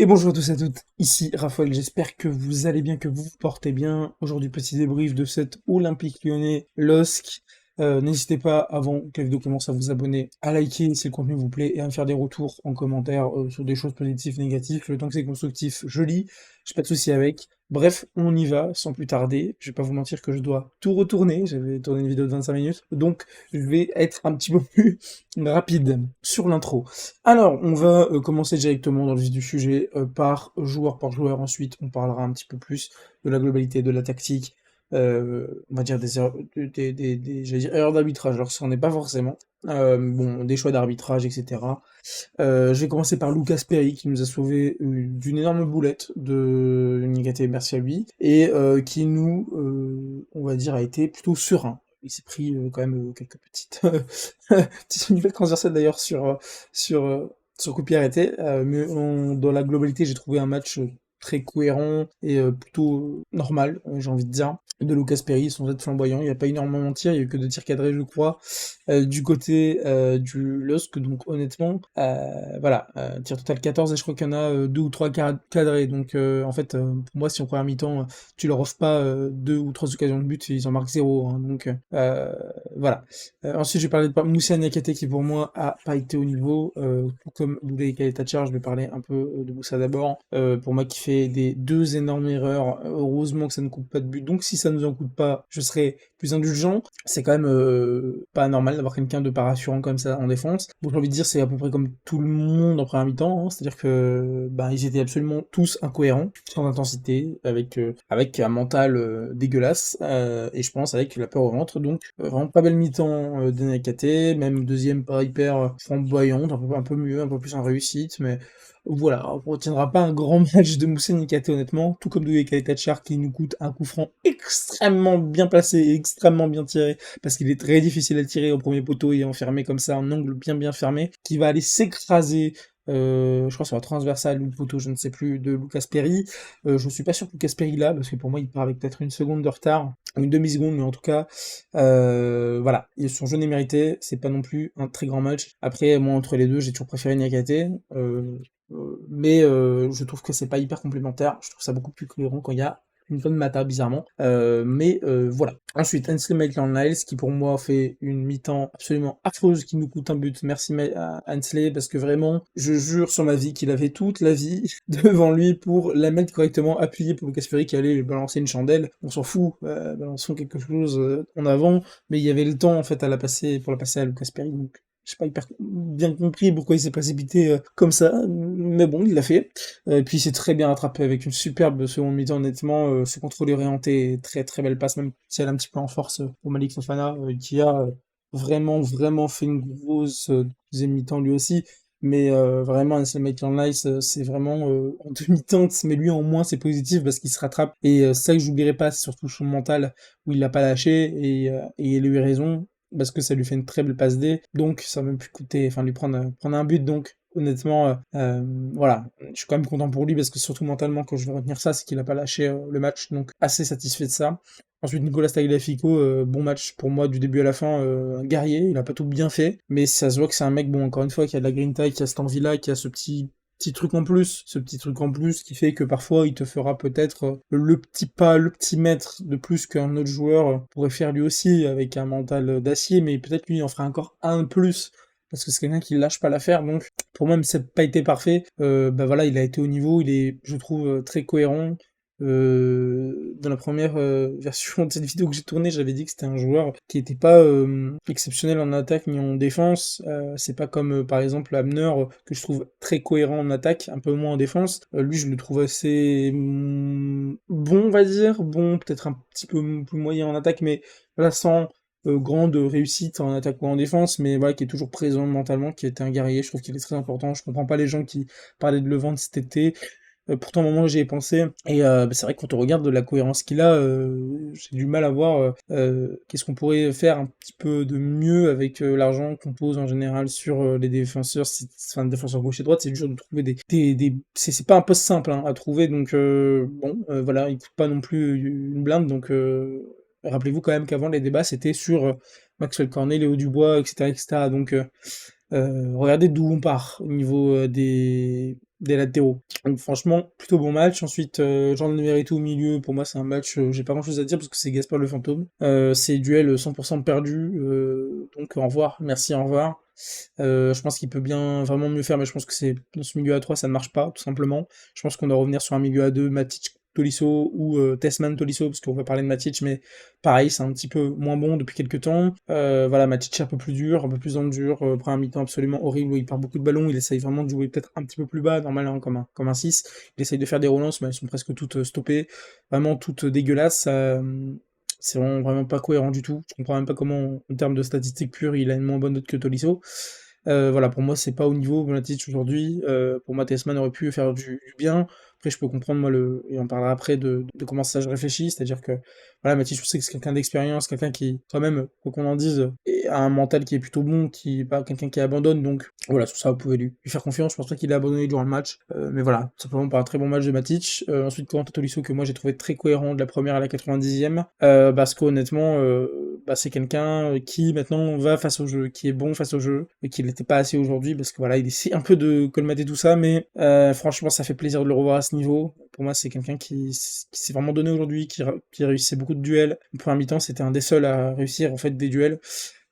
Et bonjour à tous et à toutes, ici Raphaël, j'espère que vous allez bien, que vous vous portez bien. Aujourd'hui, petit débrief de cet Olympique Lyonnais LOSC. N'hésitez pas, avant que la vidéo commence, à vous abonner, à liker si le contenu vous plaît et à me faire des retours en commentaire sur des choses positives, négatives. Le temps que c'est constructif, je lis, j'ai pas de souci avec. Bref, on y va sans plus tarder. Je vais pas vous mentir que je dois tout retourner, j'avais tourné une vidéo de 25 minutes, donc je vais être un petit peu plus rapide sur l'intro. Alors, on va commencer directement dans le vif du sujet par joueur. Ensuite, on parlera un petit peu plus de la globalité, de la tactique, on va dire des erreurs, j'allais dire erreurs d'arbitrage, alors ça n'en est pas forcément. Bon, des choix d'arbitrage, etc. Je vais commencer par Lucas Perry qui nous a sauvé d'une énorme boulette de Niigata, merci à lui, et qui nous, on va dire, a été plutôt serein. Il s'est pris quand même quelques petites petite nouvelle transversale d'ailleurs sur coup de pied arrêté, mais dans la globalité j'ai trouvé un match très cohérent et plutôt normal, j'ai envie de dire, de Lucas Perry sans être flamboyant. Il n'y a pas énormément de tirs, il n'y a eu que 2 tirs cadrés je crois, du côté du LOSC, donc honnêtement, voilà, tir total 14 et je crois qu'il y en a 2 ou 3 cadrés, donc en fait, pour moi si en première mi-temps, tu leur offres pas 2 ou 3 occasions de but, ils en marquent 0, hein, donc voilà. Ensuite, je vais parler de Moussa Niakate qui pour moi a pas été au niveau, tout comme Doudé Kaletacar, je vais parler un peu de Moussa d'abord. Pour moi qui fait des 2 énormes erreurs, heureusement que ça ne coûte pas de but, donc si ça nous en coûte pas, je serai plus indulgent. C'est quand même pas normal d'avoir quelqu'un de pas rassurant comme ça en défense. Donc j'ai envie de dire c'est à peu près comme tout le monde en première mi-temps, hein, c'est-à-dire que ben, ils étaient absolument tous incohérents, sans intensité, avec un mental dégueulasse, et je pense avec la peur au ventre, donc vraiment pas belle mi-temps de Nakate, même deuxième pas hyper flamboyante, un peu mieux, un peu plus en réussite, mais voilà, on retiendra pas un grand match de Moussa Niakate honnêtement, tout comme de Kaletacar qui nous coûte un coup franc extrêmement bien placé et extrêmement bien tiré, parce qu'il est très difficile à tirer au premier poteau et enfermé comme ça, un angle bien fermé, qui va aller s'écraser je crois sur la transversale ou poteau, je ne sais plus, de Lucas Perry. Je suis pas sûr que Lucas Perry là, parce que pour moi il part avec peut-être une seconde de retard, ou une demi-seconde, mais en tout cas, voilà, son jeu n'est mérité, c'est pas non plus un très grand match. Après, moi entre les deux, j'ai toujours préféré Niakate, mais je trouve que c'est pas hyper complémentaire, je trouve ça beaucoup plus cohérent quand il y a une bonne Mata bizarrement, mais voilà. Ensuite, Ainsley Maitland-Niles qui pour moi fait une mi-temps absolument affreuse qui nous coûte un but. Merci à Ainsley parce que vraiment, je jure sur ma vie qu'il avait toute la vie devant lui pour la mettre correctement appuyée pour Lucas Ferry qui allait lui balancer une chandelle. On s'en fout, balançons quelque chose en avant, mais il y avait le temps en fait à la passer pour la passer à Lucas Perry, donc j'ai pas hyper bien compris pourquoi il s'est précipité comme ça, mais bon, il l'a fait. Et puis il s'est très bien rattrapé avec une superbe seconde mi-temps, honnêtement, ce contrôle orienté, très belle passe, même si elle est un petit peu en force pour Malik Fofana, qui a vraiment fait une grosse deuxième mi-temps lui aussi. Mais vraiment, Ansel Maitland-Nice, c'est vraiment en demi-teinte, mais lui en moins, c'est positif parce qu'il se rattrape. Et ça que j'oublierai pas, c'est surtout son mental, où il l'a pas lâché, et il a eu raison, parce que ça lui fait une très belle passe D, donc ça va même plus coûter, enfin lui prendre un but, donc honnêtement, voilà, je suis quand même content pour lui, parce que surtout mentalement, quand je vais retenir ça, c'est qu'il a pas lâché le match, donc assez satisfait de ça. Ensuite, Nicolas Tagliafico, bon match pour moi du début à la fin, un guerrier, il a pas tout bien fait, mais ça se voit que c'est un mec, bon, encore une fois, qui a de la grinta, qui a cette envie-là, qui a ce petit truc en plus, ce petit truc en plus qui fait que parfois il te fera peut-être le petit pas, le petit mètre de plus qu'un autre joueur pourrait faire lui aussi avec un mental d'acier, mais peut-être lui il en fera encore un de plus parce que c'est quelqu'un qui lâche pas l'affaire, donc pour moi même si ça n'a pas été parfait, bah voilà, il a été au niveau, il est, je trouve, très cohérent. Dans la première version de cette vidéo que j'ai tournée, j'avais dit que c'était un joueur qui était pas exceptionnel en attaque ni en défense. C'est pas comme par exemple Abner que je trouve très cohérent en attaque, un peu moins en défense. Lui, je le trouve assez bon, on va dire, bon, peut-être un petit peu plus moyen en attaque, mais voilà, sans grande réussite en attaque ou en défense, mais voilà, qui est toujours présent mentalement, qui était un guerrier. Je trouve qu'il est très important. Je comprends pas les gens qui parlaient de le vendre cet été. Pourtant, au moment où j'y ai pensé, et bah, c'est vrai que quand on regarde de la cohérence qu'il a, j'ai du mal à voir qu'est-ce qu'on pourrait faire un petit peu de mieux avec l'argent qu'on pose en général sur les défenseurs, enfin défenseurs gauche et droite, c'est dur de trouver c'est pas un poste simple hein, à trouver, donc bon, voilà, il coûte pas non plus une blinde, donc rappelez-vous quand même qu'avant les débats c'était sur Maxwell Cornet, Léo Dubois, etc., etc., donc regardez d'où on part au niveau des latéraux. Donc franchement, plutôt bon match. Ensuite, Jordan Verretou au milieu, pour moi c'est un match, j'ai pas grand chose à dire parce que c'est Gaspard le fantôme. C'est duel 100% perdu, donc au revoir, merci, au revoir. Je pense qu'il peut bien vraiment mieux faire, mais je pense que c'est dans ce milieu à 3 ça ne marche pas, tout simplement. Je pense qu'on doit revenir sur un milieu à 2, Matic, Tolisso ou Tessman Tolisso, parce qu'on va parler de Matic, mais pareil, c'est un petit peu moins bon depuis quelques temps. Voilà, Matic un peu plus dur, un peu plus dans le dur, prend un mi-temps absolument horrible où il perd beaucoup de ballons, il essaye vraiment de jouer peut-être un petit peu plus bas, normal, hein, comme un 6. Il essaye de faire des relances, mais elles sont presque toutes stoppées, vraiment toutes dégueulasses. C'est vraiment pas cohérent du tout. Je comprends même pas comment, en termes de statistiques pures, il a une moins bonne note que Tolisso. Voilà, pour moi, c'est pas au niveau Matic aujourd'hui. Pour moi, Tessman aurait pu faire du bien. Après, je peux comprendre, moi, et on parlera après de comment ça je réfléchis. C'est-à-dire que, voilà, Matic, je sais que c'est quelqu'un d'expérience, quelqu'un qui, quand même, quoi qu'on en dise, a un mental qui est plutôt bon, qui est pas quelqu'un qui abandonne. Donc, voilà, sur ça, vous pouvez lui faire confiance. Je pense pas qu'il a abandonné durant le match. Mais voilà, simplement par un très bon match de Matic. Ensuite, Corentin Tolisso, que moi, j'ai trouvé très cohérent de la première à la 90e. Parce qu'honnêtement, bah, c'est quelqu'un qui maintenant va face au jeu, qui est bon face au jeu, et qui l'était pas assez aujourd'hui, parce que voilà, il essaie un peu de colmater tout ça, mais franchement, ça fait plaisir de le revoir à ce niveau. Pour moi, c'est quelqu'un qui s'est vraiment donné aujourd'hui, qui réussissait beaucoup de duels. Le premier mi-temps, c'était un des seuls à réussir en fait des duels.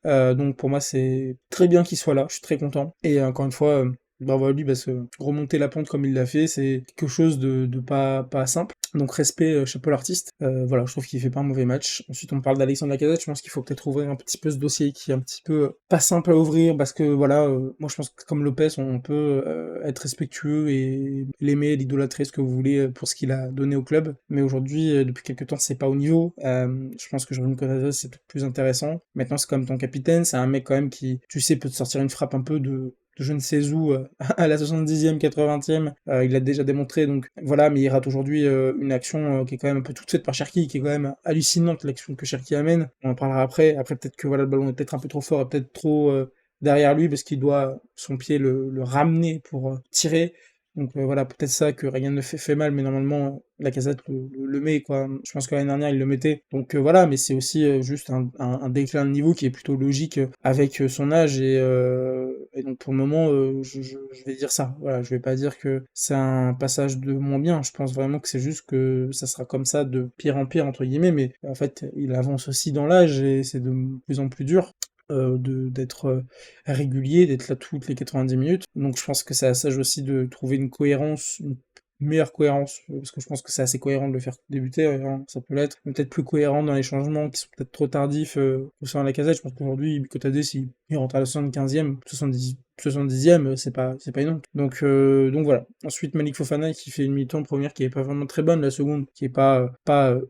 Donc pour moi, c'est très bien qu'il soit là, je suis très content. Et encore une fois, bravo à lui, parce que remonter la pente comme il l'a fait, c'est quelque chose de pas simple. Donc respect, chapeau l'artiste. Voilà, je trouve qu'il fait pas un mauvais match. Ensuite, on parle d'Alexandre Lacazette, je pense qu'il faut peut-être ouvrir un petit peu ce dossier qui est un petit peu pas simple à ouvrir, parce que voilà, moi je pense que comme Lopez, on peut être respectueux et l'aimer, l'idolâtrer, ce que vous voulez, pour ce qu'il a donné au club. Mais aujourd'hui, depuis quelques temps, c'est pas au niveau. Je pense que Jordan Lacazette, c'est peut-être plus intéressant. Maintenant, c'est quand même ton capitaine, c'est un mec quand même qui, tu sais, peut te sortir une frappe un peu de je ne sais où, à la 70e, 80e, il l'a déjà démontré, donc voilà, mais il rate aujourd'hui une action qui est quand même un peu toute faite par Cherki, qui est quand même hallucinante, l'action que Cherki amène. On en parlera après peut-être que voilà, le ballon est peut-être un peu trop fort et peut-être trop derrière lui, parce qu'il doit son pied le ramener pour tirer. Donc voilà, peut-être ça que rien ne fait mal, mais normalement Lacazette le met, quoi. Je pense que l'année dernière il le mettait. Donc voilà, mais c'est aussi juste un déclin de niveau qui est plutôt logique avec son âge, et donc pour le moment je vais dire ça. Voilà, je vais pas dire que c'est un passage de moins bien. Je pense vraiment que c'est juste que ça sera comme ça de pire en pire entre guillemets, mais en fait il avance aussi dans l'âge et c'est de plus en plus dur d'être régulier, d'être là toutes les 90 minutes. Donc je pense que c'est à ça aussi de trouver une cohérence, une meilleure cohérence, parce que je pense que c'est assez cohérent de le faire débuter, hein, ça peut l'être, mais peut-être plus cohérent dans les changements qui sont peut-être trop tardifs au sein de la casette. Je pense qu'aujourd'hui, Bikote, s'il rentre à la 75e, 70e, c'est pas énorme. Donc voilà. Ensuite, Malik Fofana qui fait une mi-temps première qui est pas vraiment très bonne, la seconde qui est pas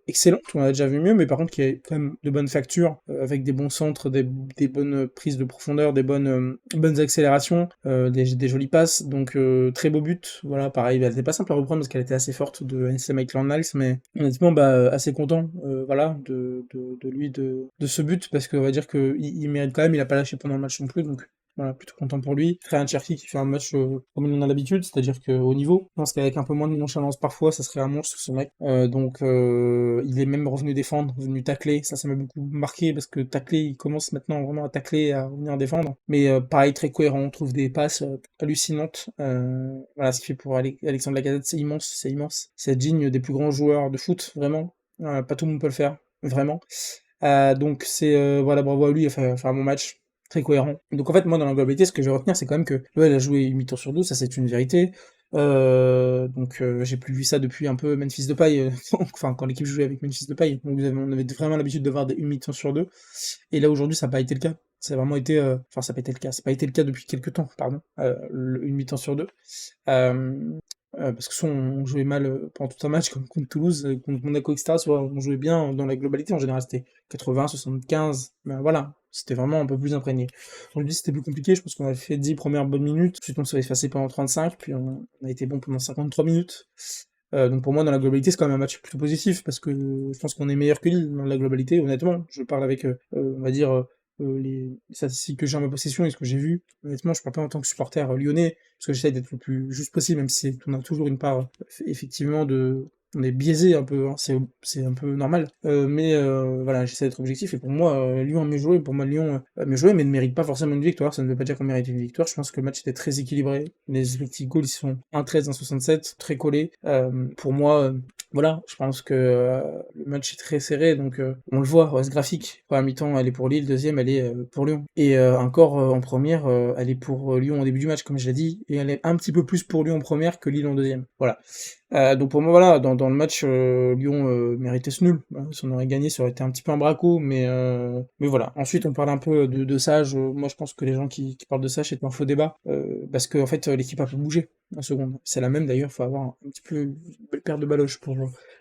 excellente, on a déjà vu mieux, mais par contre qui est quand même de bonne facture, avec des bons centres, des bonnes prises de profondeur, des bonnes accélérations, des jolies passes, donc très beau but. Voilà, pareil, elle était pas simple à reprendre parce qu'elle était assez forte de NC Maitland-Niles, mais honnêtement, bah, assez content, voilà, de lui, de ce but, parce qu'on va dire qu'il mérite quand même, il a pas lâché pendant le match non plus, donc voilà, plutôt content pour lui. Ryan Cherki qui fait un match comme il en a l'habitude, c'est-à-dire qu'au niveau, je pense qu'avec un peu moins de nonchalance parfois, ça serait un monstre ce mec. Donc il est même revenu défendre, venu tacler, ça m'a beaucoup marqué parce que tacler, il commence maintenant vraiment à tacler, à revenir défendre. Mais pareil, très cohérent, on trouve des passes hallucinantes. Voilà, ce qu'il fait pour Alexandre Lacazette, c'est immense, c'est immense. C'est digne des plus grands joueurs de foot, vraiment. Pas tout le monde peut le faire, vraiment. Donc c'est voilà, bravo à lui, il a fait un bon match, très cohérent. Donc en fait, moi dans la globalité, ce que je vais retenir, c'est quand même que l'OL a joué 8 tours sur 12, ça c'est une vérité. Donc j'ai plus vu ça depuis un peu Memphis Depay, enfin quand l'équipe jouait avec Memphis Depay, donc on avait vraiment l'habitude de voir des 8 mi-temps sur 2, et là aujourd'hui ça n'a pas été le cas. Ça a vraiment été, enfin ça n'a pas été le cas, ça n'a pas été le cas depuis quelques temps, pardon, une mi-temps sur 2. Parce que soit on jouait mal pendant tout un match, comme contre Toulouse, contre Monaco, etc., soit on jouait bien dans la globalité, en général c'était 80, 75, ben voilà, c'était vraiment un peu plus imprégné. Aujourd'hui c'était plus compliqué, je pense qu'on a fait 10 premières bonnes minutes, ensuite on s'est effacé pendant 35, puis on a été bon pendant 53 minutes. Donc pour moi dans la globalité c'est quand même un match plutôt positif, parce que je pense qu'on est meilleur que Lille dans la globalité, honnêtement. Je parle avec, on va dire, les statistiques que j'ai en ma possession et ce que j'ai vu. Honnêtement, je parle pas en tant que supporter lyonnais, parce que j'essaie d'être le plus juste possible, même si on a toujours une part effectivement on est biaisé un peu, hein, c'est un peu normal. Mais voilà, j'essaie d'être objectif, et pour moi, Lyon a mieux joué, pour moi, Lyon a mieux joué, mais ne mérite pas forcément une victoire, ça ne veut pas dire qu'on mérite une victoire, je pense que le match était très équilibré, les effectifs goals, ils sont 1,13, 1,67, très collés. Pour moi, voilà, je pense que le match est très serré, donc on le voit, ouais, ce graphique. Première mi-temps, elle est pour Lille, deuxième, elle est pour Lyon. Et encore en première, elle est pour Lyon au début du match, comme je l'ai dit, et elle est un petit peu plus pour Lyon en première que Lille en deuxième. Voilà. Donc pour moi, voilà, dans le match, Lyon méritait ce nul. Voilà, si on aurait gagné, ça aurait été un petit peu un braco, mais voilà. Ensuite, on parle un peu de Sage. Moi, je pense que les gens qui parlent de Sage, c'est un faux débat, parce que en fait, l'équipe a pu bouger en seconde. C'est la même d'ailleurs, faut avoir un petit peu une belle paire de baloches pour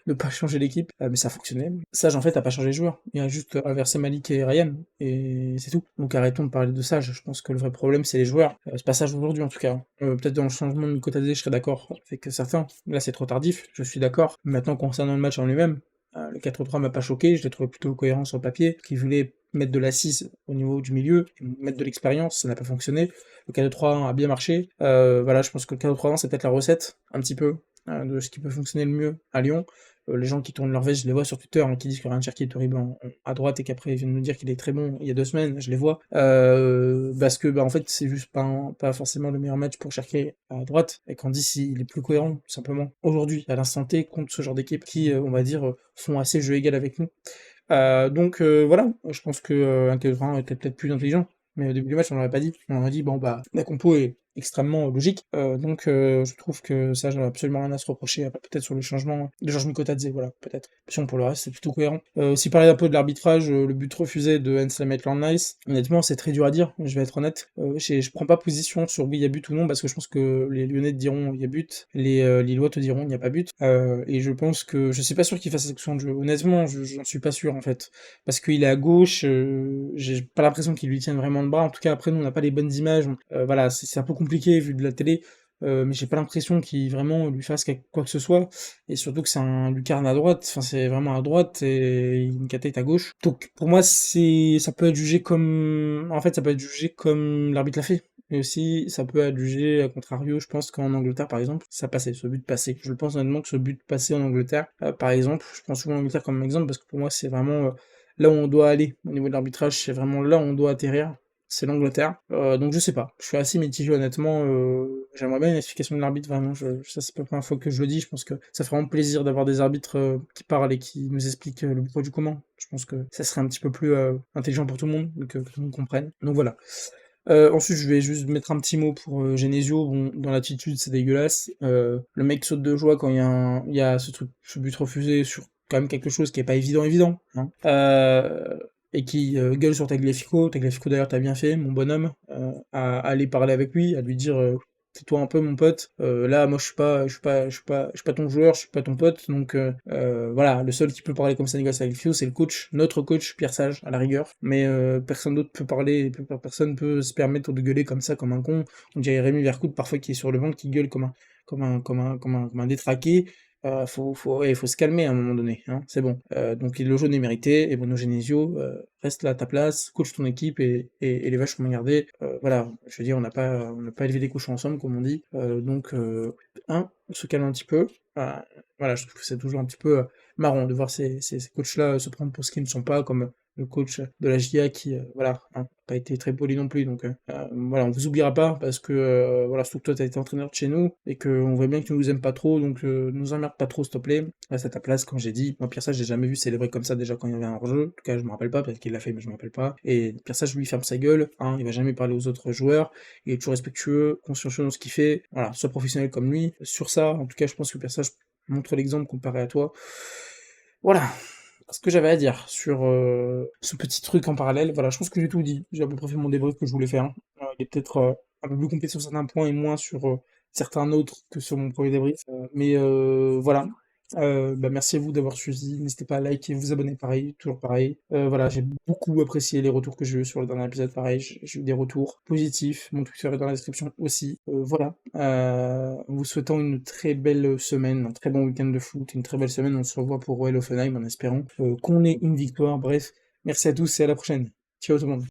ne pas changer l'équipe, mais ça fonctionnait. Sage, en fait, a pas changé de joueur. Il a juste inversé Malik et Ryan, et c'est tout. Donc arrêtons de parler de Sage. Je pense que le vrai problème, c'est les joueurs. C'est pas Sage aujourd'hui, en tout cas. Peut-être dans le changement de Mikotadze, je serais d'accord avec certains. Là, c'est trop tardif, je suis d'accord. Maintenant, concernant le match en lui-même, le 4-3 m'a pas choqué, je l'ai trouvé plutôt cohérent sur le papier, qui voulait mettre de l'assise au niveau du milieu, mettre de l'expérience, ça n'a pas fonctionné. Le 4-3 a bien marché. Voilà, je pense que le 4-3 c'est peut-être la recette, un petit peu, de ce qui peut fonctionner le mieux à Lyon. Les gens qui tournent leur veste, je les vois sur Twitter, hein, qui disent que Ryan Cherki est horrible à droite et qu'après ils viennent nous dire qu'il est très bon il y a 2 semaines, je les vois. Parce que bah, en fait c'est juste pas forcément le meilleur match pour Cherki à droite, et Candice il est plus cohérent, tout simplement. Aujourd'hui, à l'instant T, contre ce genre d'équipe qui, on va dire, font assez jeu égal avec nous. Donc voilà, je pense que un Kevin était peut-être plus intelligent, mais au début du match on l'aurait pas dit. On aurait dit bon bah la compo est extrêmement logique, donc je trouve que ça j'en ai absolument rien à se reprocher, après peut-être sur le changement de Georges Mikotadze, voilà, peut-être. Sinon pour le reste c'est plutôt cohérent. Aussi parler un peu de l'arbitrage, le but refusé de Hensel Maitland-Nice, honnêtement c'est très dur à dire, je vais être honnête. Je prends pas position sur oui il y a but ou non, parce que je pense que les Lyonnais te diront il y a but, les Lillois te diront il n'y a pas but, et je pense que je suis pas sûr qu'il fasse action de jeu, honnêtement j'en suis pas sûr en fait, parce qu'il est à gauche, j'ai pas l'impression qu'il lui tienne vraiment le bras, en tout cas après nous on n'a pas les bonnes images, voilà, c'est un peu compliqué vu de la télé, mais j'ai pas l'impression qu'il vraiment lui fasse quoi que ce soit, et surtout que c'est un lucarne à droite, enfin c'est vraiment à droite, et Nkata est à gauche. Donc pour moi ça peut être jugé comme, en fait ça peut être jugé comme l'arbitre l'a fait. Et aussi, ça peut être jugé à contrario, je pense qu'en Angleterre, par exemple, ça passait, ce but passé. Je pense honnêtement que ce but passé en Angleterre, par exemple, je prends souvent l'Angleterre comme exemple, parce que pour moi, c'est vraiment là où on doit aller au niveau de l'arbitrage, c'est vraiment là où on doit atterrir, c'est l'Angleterre. Donc je sais pas, je suis assez mitigé honnêtement, j'aimerais bien une explication de l'arbitre, vraiment, ça c'est pas la première fois que je le dis, je pense que ça ferait vraiment plaisir d'avoir des arbitres qui parlent et qui nous expliquent le pourquoi du comment. Je pense que ça serait un petit peu plus intelligent pour tout le monde, que tout le monde comprenne. Donc voilà. Ensuite, je vais juste mettre un petit mot pour Genesio. Bon, dans l'attitude, c'est dégueulasse. Le mec saute de joie quand il y a ce but refusé sur quand même quelque chose qui est pas évident, hein. Et qui gueule sur Tagliafico. Tagliafico, d'ailleurs, t'as bien fait, mon bonhomme, à aller parler avec lui, à lui dire tais-toi un peu, mon pote. Là, moi, je suis pas ton joueur, je suis pas ton pote. Donc, voilà, le seul qui peut parler comme ça, Nicolas Tagliafico, c'est le coach, notre coach, Pierre Sage, à la rigueur. Mais personne d'autre peut parler, personne peut se permettre de gueuler comme ça, comme un con. On dirait Rémi Vercoute, parfois, qui est sur le banc, qui gueule comme un détraqué. Ouais, faut se calmer à un moment donné, hein, c'est bon. Donc le jaune est mérité, et Bruno Genesio, reste là à ta place, coach ton équipe, et les vaches vont garder. Voilà, je veux dire, on n'a pas élevé des cochons ensemble, comme on dit. On se calme un petit peu. Voilà, je trouve que c'est toujours un petit peu marrant de voir ces coachs-là se prendre pour ce qu'ils ne sont pas, comme le coach de la GIA qui, voilà, hein, pas été très poli non plus, donc voilà, on vous oubliera pas, parce que, voilà, surtout que toi t'as été entraîneur de chez nous, et qu'on voit bien que tu nous aimes pas trop, donc nous emmerde pas trop, s'il te plaît, reste à ta place, comme j'ai dit. Moi, Pierre Sage, j'ai jamais vu célébrer comme ça, déjà quand il y avait un hors-jeu, en tout cas je me rappelle pas, peut-être qu'il l'a fait, mais je me rappelle pas, et Pierre Sage, lui, ferme sa gueule, hein, il va jamais parler aux autres joueurs, il est toujours respectueux, consciencieux dans ce qu'il fait, voilà, sois professionnel comme lui. Sur ça, en tout cas, je pense que Pierre Sage montre l'exemple comparé à toi. Voilà, ce que j'avais à dire sur ce petit truc en parallèle. Voilà, je pense que j'ai tout dit. J'ai à peu près fait mon débrief que je voulais faire. Il est peut-être un peu plus complet sur certains points et moins sur certains autres que sur mon premier débrief. Mais voilà. Bah, merci à vous d'avoir suivi. N'hésitez pas à liker, vous abonner, pareil, toujours pareil. Voilà, j'ai beaucoup apprécié les retours que j'ai eu sur le dernier épisode, pareil. J'ai eu des retours positifs. Mon Twitter est dans la description aussi. Voilà. En vous souhaitant une très belle semaine, un très bon week-end de foot, une très belle semaine. On se revoit pour Royal Offenheim en espérant qu'on ait une victoire. Bref, merci à tous et à la prochaine. Ciao tout le monde.